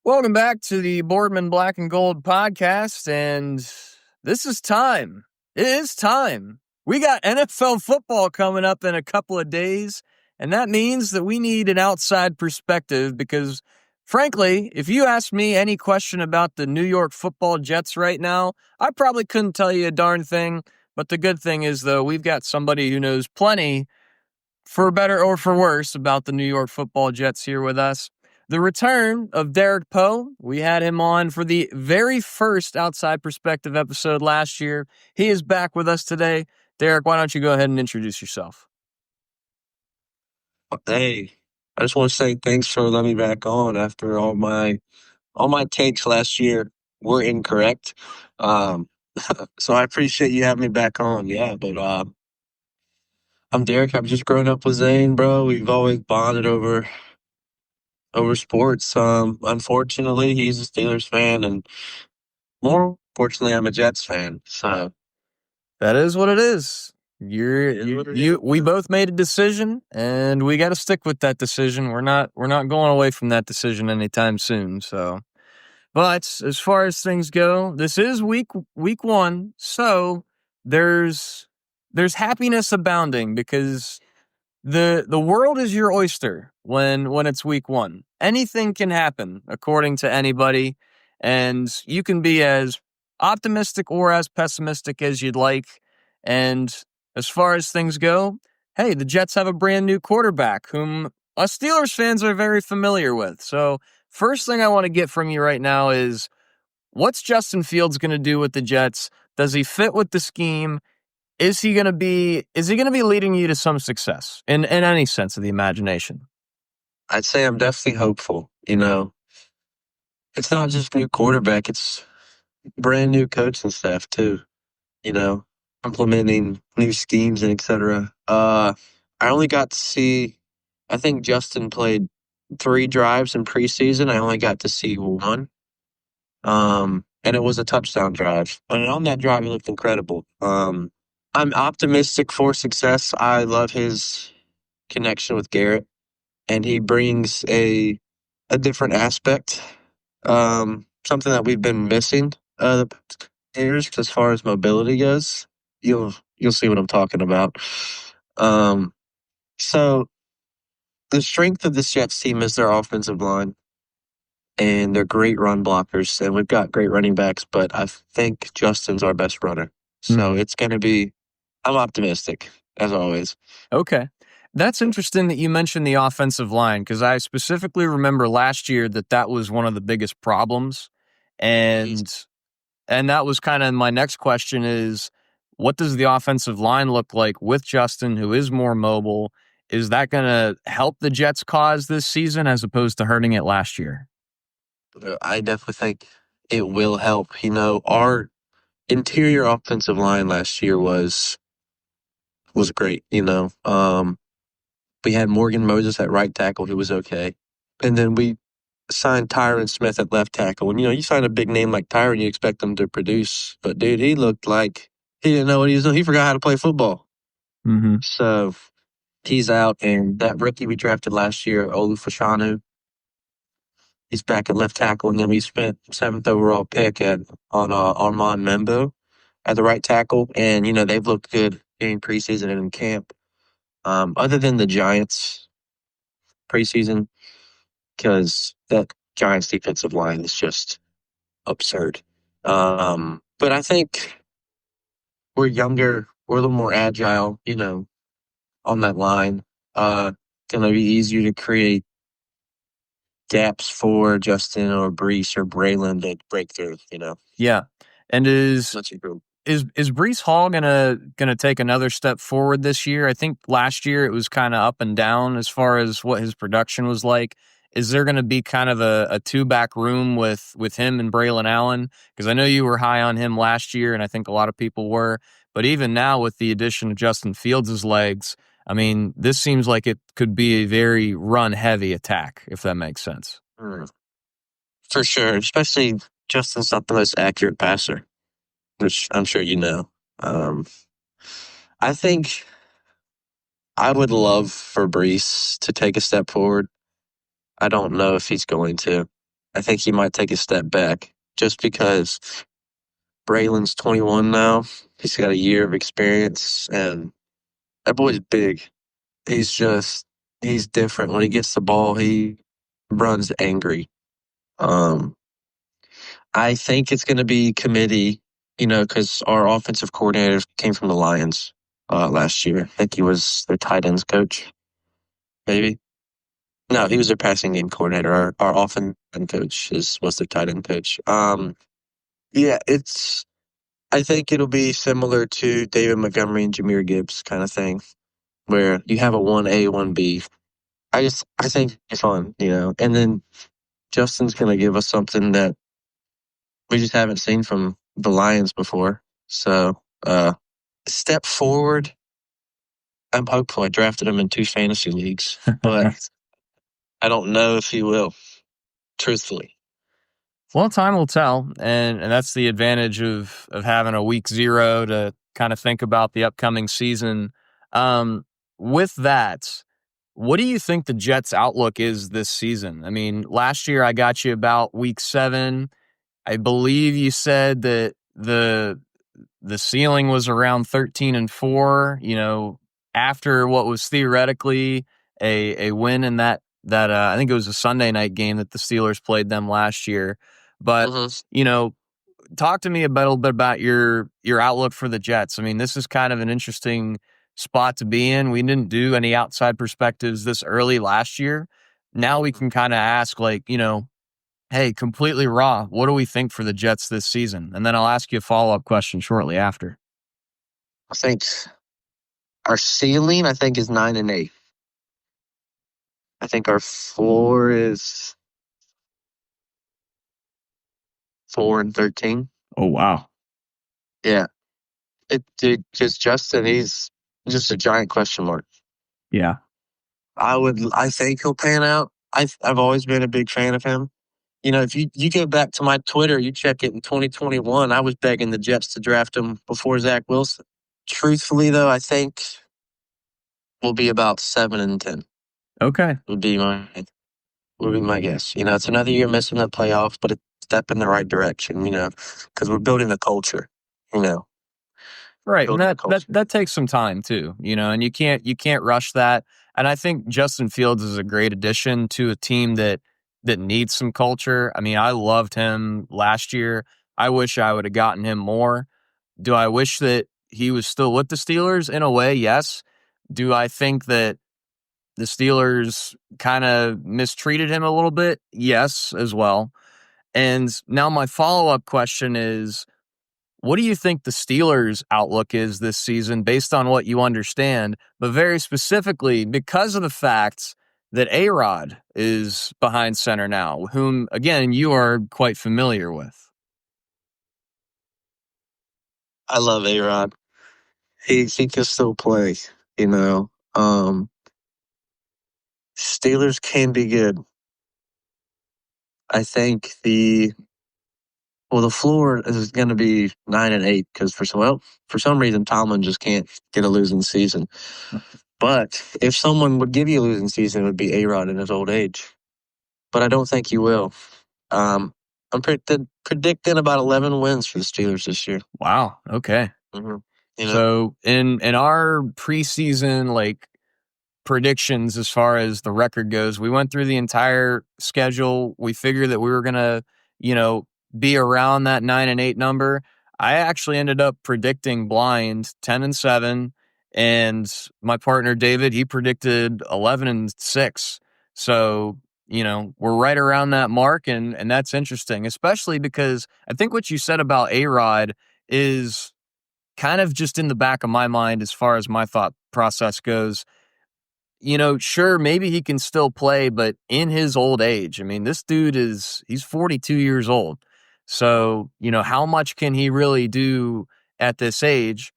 Welcome back to the Boardman Black and Gold podcast, and this is time. It is time. We got NFL football coming up in a couple of days, and that means that we need an outside perspective because, frankly, if you ask me any question about the New York Football Jets right now, I probably couldn't tell you a darn thing. But the good thing is, though, we've got somebody who knows plenty, for better or for worse, about the New York Football Jets here with us. The return of Derek Poe. We had him on for the very first Outside Perspective episode last year. He is back with us today. Derek, why don't you go ahead and introduce yourself? Hey, I just want to say thanks for letting me back on after all my takes last year were incorrect. Um, so I appreciate you having me back on. Yeah, but I'm Derek. I've just grown up with Zane, bro. We've always bonded over sports. Unfortunately, he's a Steelers fan, and more fortunately, I'm a Jets fan. So That is what it is. it is what it is. We both made a decision, and we got to stick with that decision. We're not going away from that decision anytime soon. So, but as far as things go, this is week one, so there's happiness abounding because the world is your oyster when it's week one. Anything can happen according to anybody, and you can be as optimistic or as pessimistic as you'd like. And as far as things go, hey, the Jets have a brand new quarterback whom us Steelers fans are very familiar with. So first thing I want to get from you right now is, what's Justin Fields going to do with the Jets? Does he fit with the scheme? Is he going to be leading you to some success in any sense of the imagination? I'd say I'm definitely hopeful. It's not just new quarterback; it's brand new coaching staff too. Implementing new schemes and etc. I only got to see, I think Justin played 3 drives in preseason. I only got to see one. And it was a touchdown drive. And on that drive, he looked incredible. I'm optimistic for success. I love his connection with Garrett, and he brings a different aspect. Something that we've been missing the past years as far as mobility goes. You'll see what I'm talking about. So the strength of this Jets team is their offensive line, and they're great run blockers, and we've got great running backs, but I think Justin's our best runner. So it's going to be, I'm optimistic, as always. Okay. That's interesting that you mentioned the offensive line, because I specifically remember last year that was one of the biggest problems. And that was kind of my next question is, what does the offensive line look like with Justin, who is more mobile? Is that going to help the Jets' cause this season as opposed to hurting it last year? I definitely think it will help. Our interior offensive line last year was great. We had Morgan Moses at right tackle, who was okay, and then we signed Tyron Smith at left tackle. And you sign a big name like Tyron, you expect him to produce, but dude, he looked like he didn't know what he was doing. He forgot how to play football. Mm-hmm. So he's out, and that rookie we drafted last year, Olufashanu, he's back at left tackle, and then we spent 7th overall pick on Armand Membo at the right tackle, and they've looked good in preseason and in camp. Other than the Giants preseason, because that Giants defensive line is just absurd. But I think we're younger, we're a little more agile, on that line. Gonna be easier to create gaps for Justin or Brees or Braylon to break through, Yeah. And is That's a group. Brees Hall gonna take another step forward this year? I think last year it was kind of up and down as far as what his production was like. Is there going to be kind of a two-back room with him and Braylon Allen? Because I know you were high on him last year, and I think a lot of people were. But even now, with the addition of Justin Fields' legs, I mean, this seems like it could be a very run-heavy attack, if that makes sense. For sure, especially Justin's not the most accurate passer, which I'm sure you know. I think I would love for Brees to take a step forward. I don't know if he's going to. I think he might take a step back just because Braylon's 21 now. He's got a year of experience, and that boy's big. He's different. When he gets the ball, he runs angry. Um, I think it's going to be committee, because our offensive coordinator came from the Lions last year. I think he was their tight ends coach, maybe. No, he was their passing game coordinator. Our offensive coach was their tight end coach. Yeah, I think it'll be similar to David Montgomery and Jahmyr Gibbs kind of thing, where you have a 1A, 1B. I think it's fun. And then Justin's going to give us something that we just haven't seen from the Lions before. So, step forward. I'm hopeful. I drafted him in 2 fantasy leagues, but I don't know if he will, truthfully. Well, time will tell, and that's the advantage of having a week 0 to kind of think about the upcoming season. With that, what do you think the Jets' outlook is this season? I mean, last year I got you about week 7. I believe you said that the ceiling was around 13-4. After what was theoretically a win in that I think it was a Sunday night game that the Steelers played them last year. But talk to me a little bit about your outlook for the Jets. I mean, this is kind of an interesting spot to be in. We didn't do any outside perspectives this early last year. Now we can kind of ask, hey, completely raw, what do we think for the Jets this season? And then I'll ask you a follow-up question shortly after. I think our ceiling, is 9-8. I think our floor is 4-13. Oh, wow. Yeah. Just Justin, he's just a giant question mark. Yeah. I think he'll pan out. I've always been a big fan of him. If you go back to my Twitter, you check it in 2021, I was begging the Jets to draft him before Zach Wilson. Truthfully, though, I think we'll be about 7-10. Okay. Would be my guess. It's another year missing the playoffs, but it's a step in the right direction, because we're building a culture, Right. And building a culture. that takes some time too, and you can't rush that. And I think Justin Fields is a great addition to a team that needs some culture. I mean, I loved him last year. I wish I would have gotten him more. Do I wish that he was still with the Steelers? In a way, yes. Do I think that the Steelers kind of mistreated him a little bit? Yes, as well. And now my follow-up question is, what do you think the Steelers' outlook is this season based on what you understand, but very specifically because of the fact that A-Rod is behind center now, whom, again, you are quite familiar with? I love A-Rod. He can still play, Steelers can be good. I think the floor is going to be 9-8 because for some reason Tomlin just can't get a losing season. But if someone would give you a losing season, it would be A-Rod in his old age. But I don't think he will. I'm predicting about 11 wins for the Steelers this year. Wow. Okay. Mm-hmm. So in our preseason predictions as far as the record goes, we went through the entire schedule. We figured that we were gonna, be around that 9-8 number. I actually ended up predicting blind 10-7, and my partner David, he predicted 11-6. So we're right around that mark, and that's interesting, especially because I think what you said about A-Rod is kind of just in the back of my mind as far as my thought process goes. Sure, maybe he can still play, but in his old age, I mean, this dude he's 42 years old. So, how much can he really do at this age?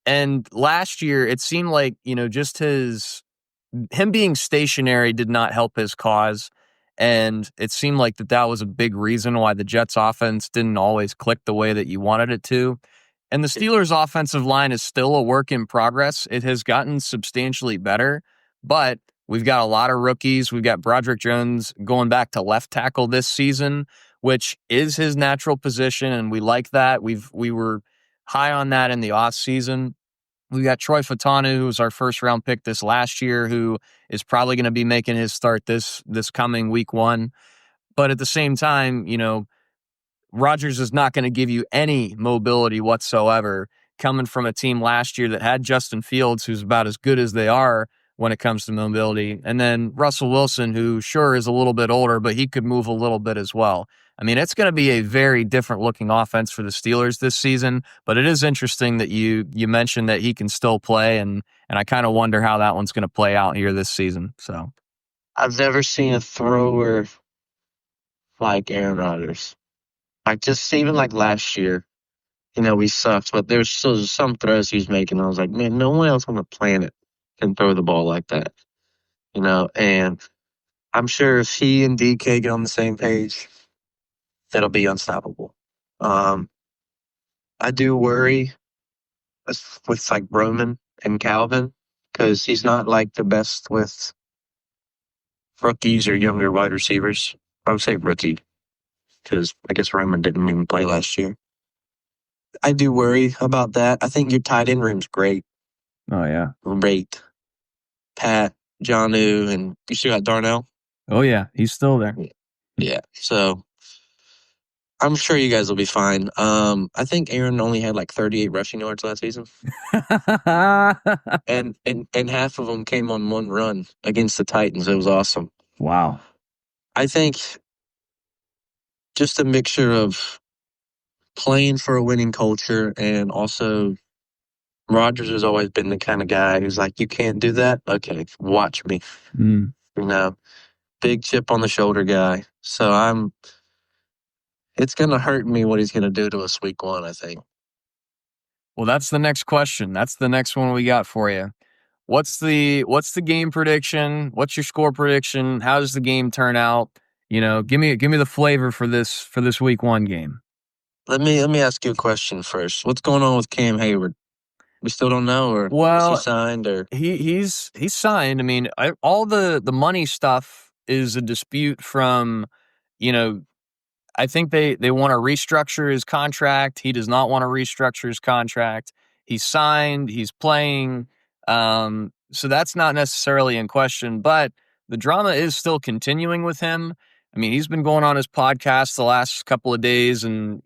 And last year, it seemed like, just him being stationary did not help his cause. And it seemed like that was a big reason why the Jets offense didn't always click the way that you wanted it to. And the Steelers offensive line is still a work in progress. It has gotten substantially better, but We've got a lot of rookies. We've got Broderick Jones going back to left tackle this season, which is his natural position, and we like that. We were high on that in the offseason. We got Troy Fatanu, who was our first round pick this last year, who is probably going to be making his start this coming week 1. But at the same time, Rodgers is not going to give you any mobility whatsoever coming from a team last year that had Justin Fields, who's about as good as they are when it comes to mobility. And then Russell Wilson, who sure is a little bit older, but he could move a little bit as well. I mean, it's going to be a very different looking offense for the Steelers this season, but it is interesting that you mentioned that he can still play, and I kind of wonder how that one's going to play out here this season. So I've never seen a thrower like Aaron Rodgers. Like, just even like last year, we sucked, but there's still some throws he's making. I was like, man, no one else on the planet can throw the ball like that, and I'm sure if he and DK get on the same page, that'll be unstoppable. I do worry with like Roman and Calvin because he's not like the best with rookies or younger wide receivers. I would say rookie because I guess Roman didn't even play last year. I do worry about that. I think your tight end room's great. oh yeah. Great. Pat, Jonnu, and you still got Darnell? Oh yeah, he's still there. Yeah. So I'm sure you guys will be fine. I think Aaron only had like 38 rushing yards last season. and half of them came on one run against the Titans. It was awesome. Wow. I think just a mixture of playing for a winning culture and also Rodgers has always been the kind of guy who's like, you can't do that? Okay, watch me. Big chip on the shoulder guy. So it's going to hurt me what he's going to do to us week 1, I think. Well, that's the next question. That's the next one we got for you. What's the game prediction? What's your score prediction? How does the game turn out? Give me the flavor for this week 1 game. Let me ask you a question first. What's going on with Cam Hayward? We still don't know, or is he signed, or he's signed. I mean, all the money stuff is a dispute from, I think they want to restructure his contract. He does not want to restructure his contract. He's signed. He's playing. So that's not necessarily in question, but the drama is still continuing with him. I mean, he's been going on his podcast the last couple of days and,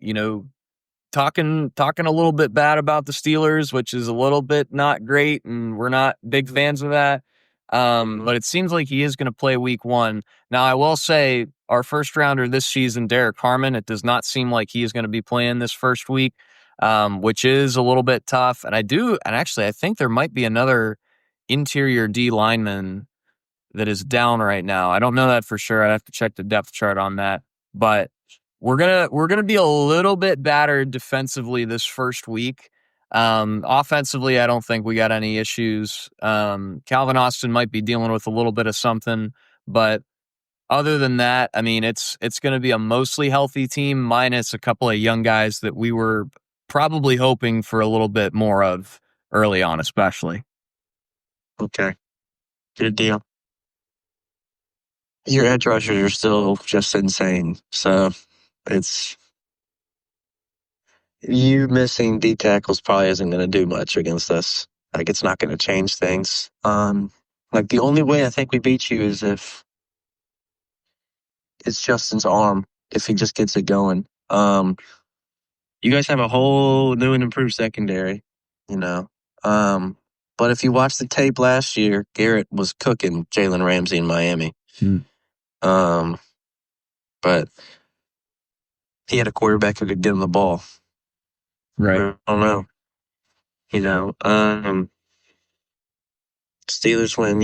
talking a little bit bad about the Steelers, which is a little bit not great, and we're not big fans of that. But it seems like he is going to play week 1. Now, I will say our first rounder this season, Derek Harmon, it does not seem like he is going to be playing this first week, which is a little bit tough. And actually, I think there might be another interior D lineman that is down right now. I don't know that for sure. I'd have to check the depth chart on that. But we're gonna be a little bit battered defensively this first week. Offensively, I don't think we got any issues. Calvin Austin might be dealing with a little bit of something, but other than that, I mean, it's going to be a mostly healthy team minus a couple of young guys that we were probably hoping for a little bit more of early on, especially. Okay, good deal. Your edge rushers are still just insane, so it's you missing D tackles probably isn't going to do much against us. Like, it's not going to change things. Like, the only way I think we beat you is if it's Justin's arm, if he just gets it going. You guys have a whole new and improved secondary, but if you watch the tape last year, Garrett was cooking Jalen Ramsey in Miami. But he had a quarterback who could get him the ball. Right. I don't know. Steelers win,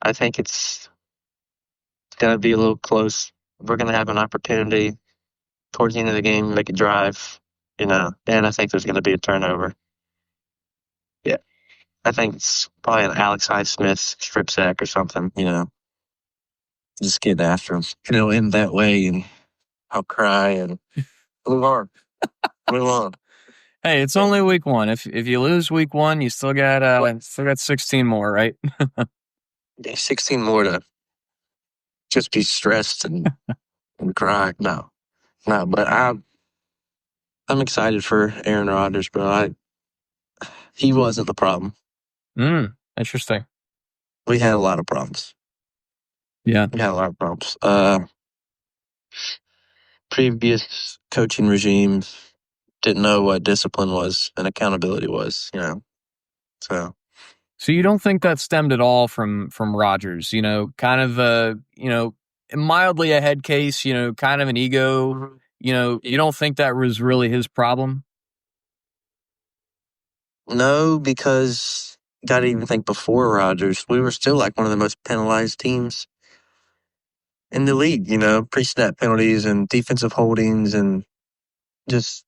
I think it's going to be a little close. We're going to have an opportunity towards the end of the game to make a drive, and I think there's going to be a turnover. Yeah. I think it's probably an Alex Highsmith strip sack or something, just getting after him. It'll end that way, and I'll cry and move on. Move on. Hey, it's only week one. If you lose week one, you still got 16 more, right? Yeah, 16 more to just be stressed and cry. No, no, but I'm excited for Aaron Rodgers, bro. He wasn't the problem. Interesting. We had a lot of problems. Yeah. We had a lot of problems. Previous coaching regimes didn't know what discipline was and accountability was, you know. So So you don't think that stemmed at all from Rodgers? Kind of mildly a head case. Kind of an ego. You don't think that was really his problem? no, because gotta even think before Rodgers, we were still like one of the most penalized teams in the league, you know, pre-snap penalties and defensive holdings and just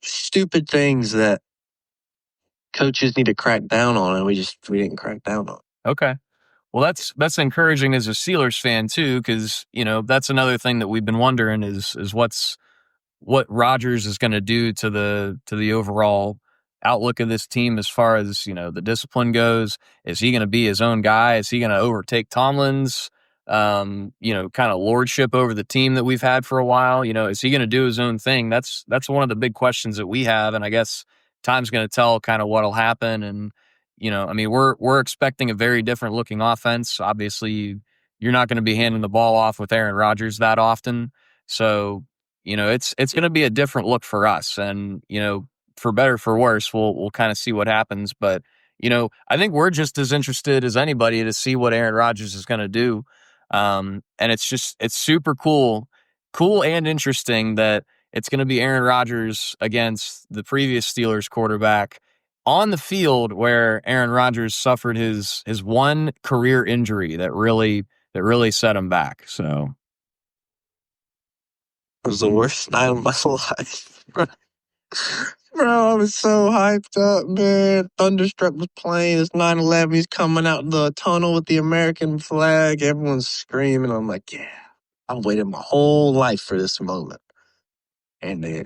stupid things that coaches need to crack down on, and we didn't crack down on. Okay. Well, that's encouraging as a Steelers fan too, because that's another thing that we've been wondering is what Rodgers is going to do to the overall outlook of this team as far as the discipline goes. Is he going to be his own guy? Is he going to overtake Tomlin's kind of lordship over the team that we've had for a while? Is he going to do his own thing? That's one of the big questions that we have, and I guess time's going to tell kind of what'll happen. And I mean, we're expecting a very different looking offense. Obviously, you're not going to be handing the ball off with Aaron Rodgers that often, so it's going to be a different look for us, and for better for worse, we'll kind of see what happens. But I think we're just as interested as anybody to see what Aaron Rodgers is going to do. And it's super cool and interesting that it's going to be Aaron Rodgers against the previous Steelers quarterback on the field where Aaron Rodgers suffered his one career injury that really set him back. So. It was the worst night of my life. Bro, I was so hyped up, man. Thunderstruck was playing. It's 9/11. He's coming out the tunnel with the American flag. Everyone's screaming. I'm like, yeah, I've waited my whole life for this moment. And then,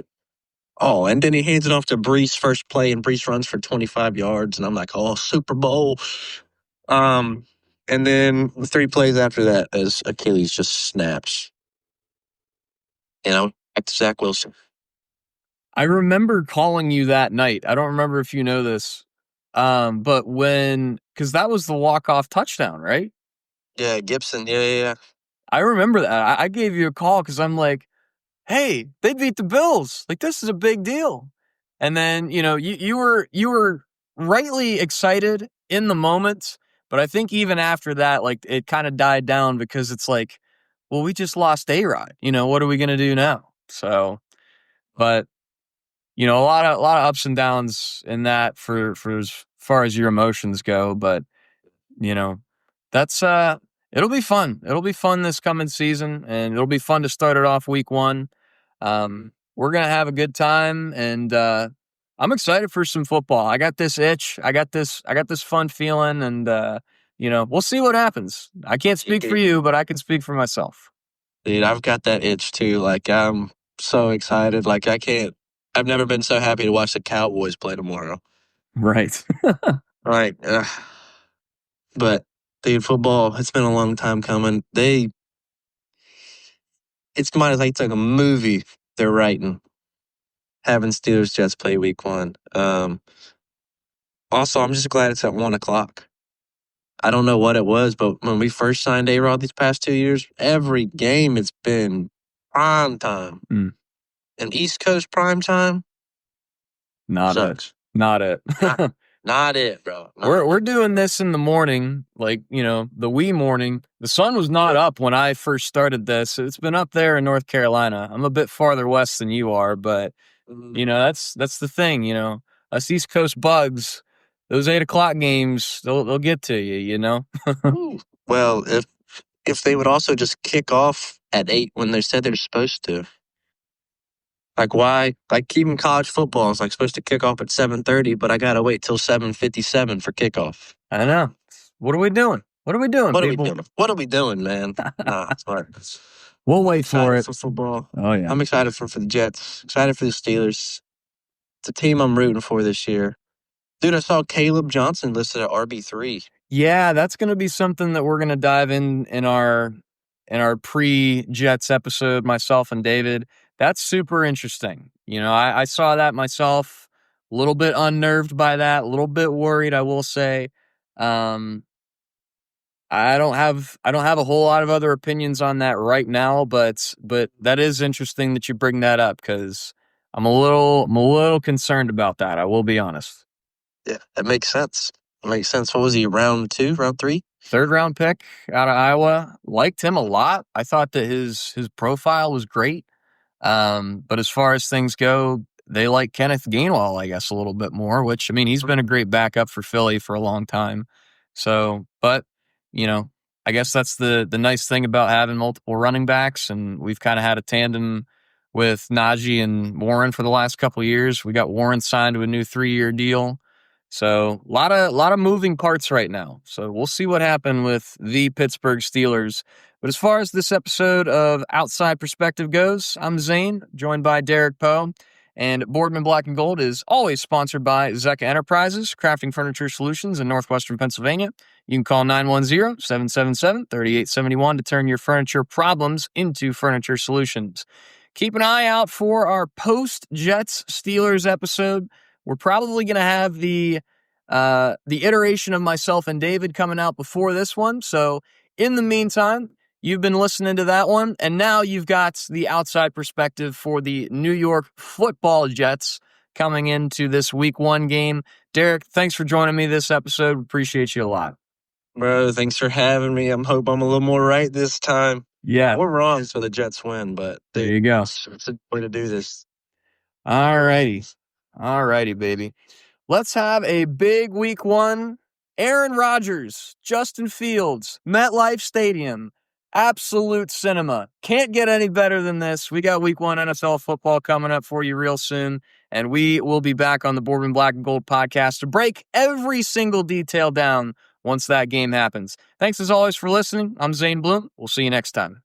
and then he hands it off to Brees first play, and Brees runs for 25 yards. And I'm like, oh, Super Bowl. And then 3 plays after that, as Achilles just snaps. Back to Zach Wilson. I remember calling you that night. I don't remember if you know this, but because that was the walk-off touchdown, right? Yeah, Gibson. Yeah. I remember that. I gave you a call because I'm like, hey, they beat the Bills. Like, this is a big deal. And then, you were rightly excited in the moment, but I think even after that, like, it kind of died down because it's like, well, we just lost A-Rod. What are we going to do now? So, but a lot of ups and downs in that for as far as your emotions go, but you know, that's it'll be fun. It'll be fun this coming season, and it'll be fun to start it off week one. We're gonna have a good time, and I'm excited for some football. I got this itch. I got this fun feeling, and we'll see what happens. I can't speak for you, but I can speak for myself. Dude, I've got that itch too. Like, I'm so excited. Like, I can't. I've never been so happy to watch the Cowboys play tomorrow. Right. Right. But, dude, football, it's been a long time coming. It's might as like a movie they're writing, having Steelers Jets play week one. Also, I'm just glad it's at 1 o'clock. I don't know what it was, but when we first signed A-Rod these past 2 years, every game it's been prime time. Mm. And East Coast prime time sucks. Not it. Not it, bro. We're doing this in the morning, like, the wee morning. The sun was not up when I first started this. It's been up there in North Carolina. I'm a bit farther west than you are, but that's the thing, us East Coast bugs, those 8 o'clock games, they'll get to you. Well, if they would also just kick off at 8 when they said they're supposed to. Like, why? Like, even college football is like supposed to kick off at 7:30, but I gotta wait till 7:57 for kickoff. I know. What are we doing? What are we doing, people? What are we doing, man? Nah, it's fine. We'll wait for it. For football. Oh yeah. I'm excited for the Jets. Excited for the Steelers. the team I'm rooting for this year. Dude, I saw Caleb Johnson listed at RB3. Yeah, that's going to be something that we're going to dive in our pre-Jets episode, myself and David. That's super interesting. I saw that myself, a little bit unnerved by that, a little bit worried, I will say. Um, I don't have a whole lot of other opinions on that right now, but that is interesting that you bring that up because I'm a little concerned about that. I will be honest. Yeah, that makes sense. It makes sense. What was he, round 2, round 3? Third round pick out of Iowa. Liked him a lot. I thought that his profile was great. But as far as things go, they like Kenneth Gainwell, I guess, a little bit more, which, I mean, he's been a great backup for Philly for a long time. So, but, you know, I guess that's the nice thing about having multiple running backs. And we've kind of had a tandem with Najee and Warren for the last couple of years. We got Warren signed to a new 3-year deal. So a lot of moving parts right now. So we'll see what happens with the Pittsburgh Steelers. But as far as this episode of Outside Perspective goes, I'm Zane, joined by Derek Poe. And Boardman Black and Gold is always sponsored by Zecca Enterprises, crafting furniture solutions in northwestern Pennsylvania. You can call 910-777-3871 to turn your furniture problems into furniture solutions. Keep an eye out for our post-Jets Steelers episode. We're probably going to have the iteration of myself and David coming out before this one. So in the meantime, you've been listening to that one, and now you've got the outside perspective for the New York Football Jets coming into this Week 1 game. Derek, thanks for joining me this episode. Appreciate you a lot. Bro, thanks for having me. I hope I'm a little more right this time. Yeah. We're wrong, so the Jets win, but dude, There you go. It's a way to do this. All righty, baby. Let's have a big Week 1. Aaron Rodgers, Justin Fields, MetLife Stadium, absolute cinema. Can't get any better than this. We got Week 1 NFL football coming up for you real soon, and we will be back on the Boardman Black and Gold podcast to break every single detail down once that game happens. Thanks as always for listening. I'm Zane Bloom. We'll see you next time.